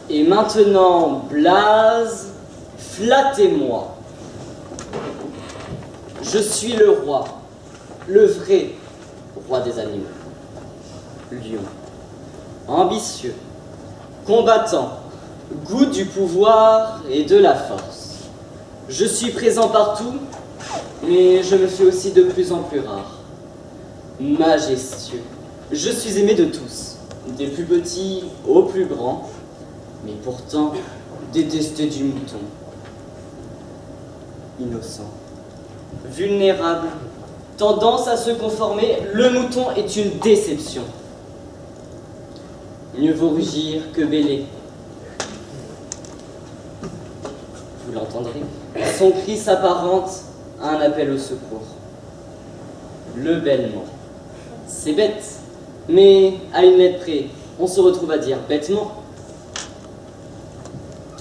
Et maintenant, Blaze, flattez-moi. Je suis le roi, le vrai roi des animaux. Lion, ambitieux, combattant, goût du pouvoir et de la force. Je suis présent partout, mais je me fais aussi de plus en plus rare. Majestueux, je suis aimé de tous, des plus petits aux plus grands, mais pourtant détesté du mouton. Innocent, vulnérable, tendance à se conformer, le mouton est une déception. Mieux vaut rugir que bêler. Vous l'entendrez, son cri s'apparente à un appel au secours. Le bêlement. C'est bête, mais à une lettre près, on se retrouve à dire bêtement.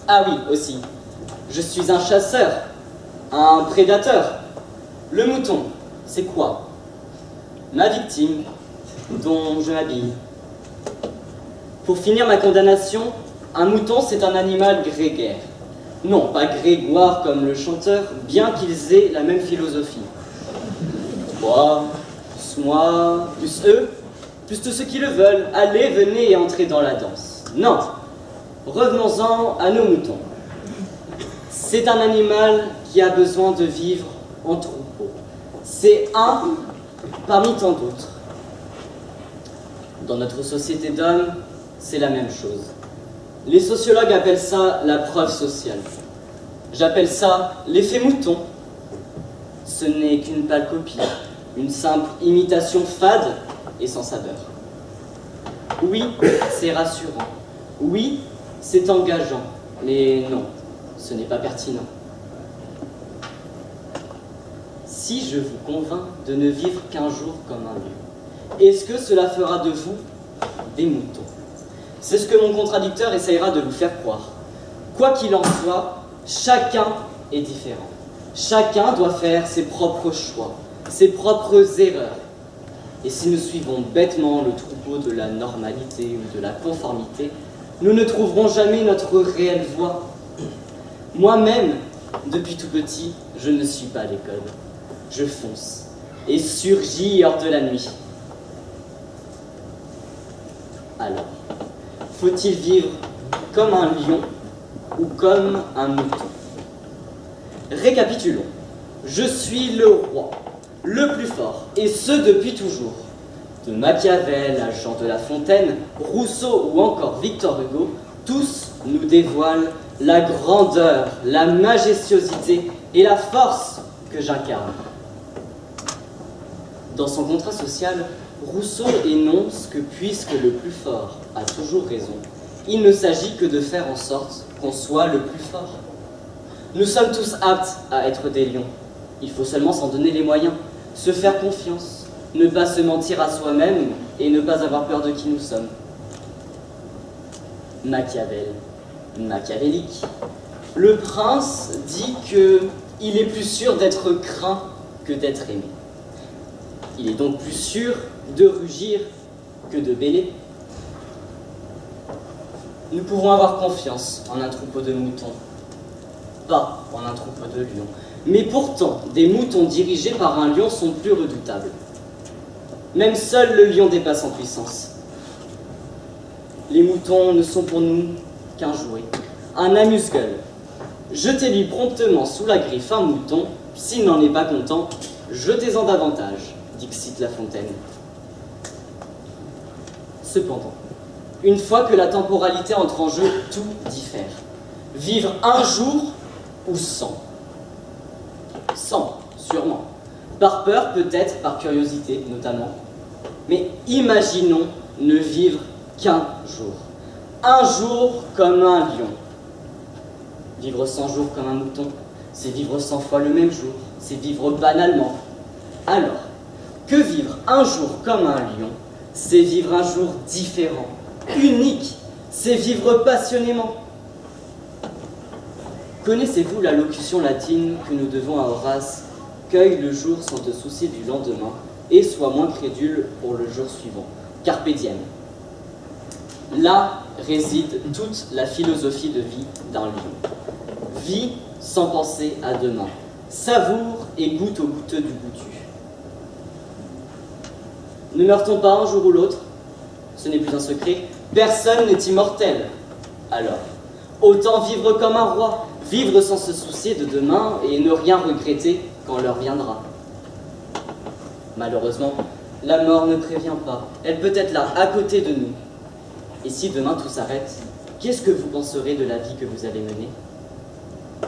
Ah oui, aussi, je suis un chasseur, un prédateur. Le mouton, c'est quoi? Ma victime, dont je m'habille. Pour finir ma condamnation, un mouton, c'est un animal grégaire. Non, pas grégoire comme le chanteur, bien qu'ils aient la même philosophie. Moi, plus eux, plus tous ceux qui le veulent, allez, venez et entrez dans la danse. Non, revenons-en à nos moutons. C'est un animal qui a besoin de vivre en troupeau. C'est un parmi tant d'autres. Dans notre société d'hommes, c'est la même chose. Les sociologues appellent ça la preuve sociale. J'appelle ça l'effet mouton. Ce n'est qu'une pâle copie, une simple imitation fade et sans saveur. Oui, c'est rassurant. Oui, c'est engageant. Mais non, ce n'est pas pertinent. Si je vous convainc de ne vivre qu'un jour comme un lieu, est-ce que cela fera de vous des moutons? C'est ce que mon contradicteur essayera de vous faire croire. Quoi qu'il en soit, chacun est différent. Chacun doit faire ses propres choix, ses propres erreurs. Et si nous suivons bêtement le troupeau de la normalité ou de la conformité, nous ne trouverons jamais notre réelle voie. Moi-même, depuis tout petit, je ne suis pas à l'école. Je fonce et surgis hors de la nuit. Alors, faut-il vivre comme un lion ou comme un mouton? Récapitulons. Je suis le roi, le plus fort, et ce depuis toujours. De Machiavel à Jean de La Fontaine, Rousseau ou encore Victor Hugo, tous nous dévoilent la grandeur, la majestuosité et la force que j'incarne. Dans son contrat social, Rousseau énonce que puisque le plus fort a toujours raison, il ne s'agit que de faire en sorte qu'on soit le plus fort. Nous sommes tous aptes à être des lions. Il faut seulement s'en donner les moyens, se faire confiance, ne pas se mentir à soi-même et ne pas avoir peur de qui nous sommes. Machiavel, machiavélique. Le prince dit qu'il est plus sûr d'être craint que d'être aimé. Il est donc plus sûr de rugir que de bêler. Nous pouvons avoir confiance en un troupeau de moutons, pas en un troupeau de lions. Mais pourtant, des moutons dirigés par un lion sont plus redoutables. Même seul le lion dépasse en puissance. Les moutons ne sont pour nous qu'un jouet, un amuse-gueule. Jetez-lui promptement sous la griffe un mouton, s'il n'en est pas content, jetez-en davantage, dixit La Fontaine. Cependant, une fois que la temporalité entre en jeu, tout diffère. Vivre un jour ou 100? 100, sûrement. Par peur, peut-être, par curiosité, notamment. Mais imaginons ne vivre qu'un jour. Un jour comme un lion. Vivre 100 jours comme un mouton, c'est vivre 100 fois le même jour. C'est vivre banalement. Alors, que vivre un jour comme un lion, c'est vivre un jour différent, unique. C'est vivre passionnément. Connaissez-vous la locution latine que nous devons à Horace? Cueille le jour sans te soucier du lendemain, et sois moins crédule pour le jour suivant. Carpe diem. Là réside toute la philosophie de vie d'un lion. Vis sans penser à demain. Savoure et goûte au goûteux du goûtu. Ne meurt-on pas un jour ou l'autre? Ce n'est plus un secret. Personne n'est immortel. Alors, autant vivre comme un roi, vivre sans se soucier de demain et ne rien regretter quand l'heure viendra. Malheureusement, la mort ne prévient pas. Elle peut être là, à côté de nous. Et si demain tout s'arrête, qu'est-ce que vous penserez de la vie que vous avez menée?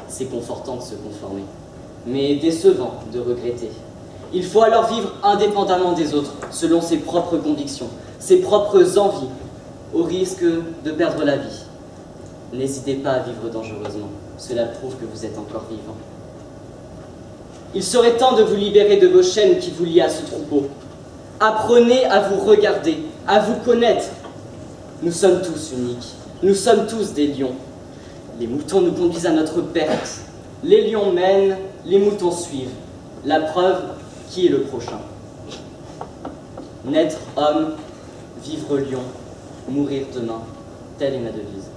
C'est confortant de se conformer, mais décevant de regretter. Il faut alors vivre indépendamment des autres, selon ses propres convictions, ses propres envies, au risque de perdre la vie. N'hésitez pas à vivre dangereusement, cela prouve que vous êtes encore vivant. Il serait temps de vous libérer de vos chaînes qui vous lient à ce troupeau. Apprenez à vous regarder, à vous connaître. Nous sommes tous uniques, nous sommes tous des lions. Les moutons nous conduisent à notre perte. Les lions mènent, les moutons suivent. La preuve, qui est le prochain? Naître homme, vivre lion, mourir demain, telle est ma devise.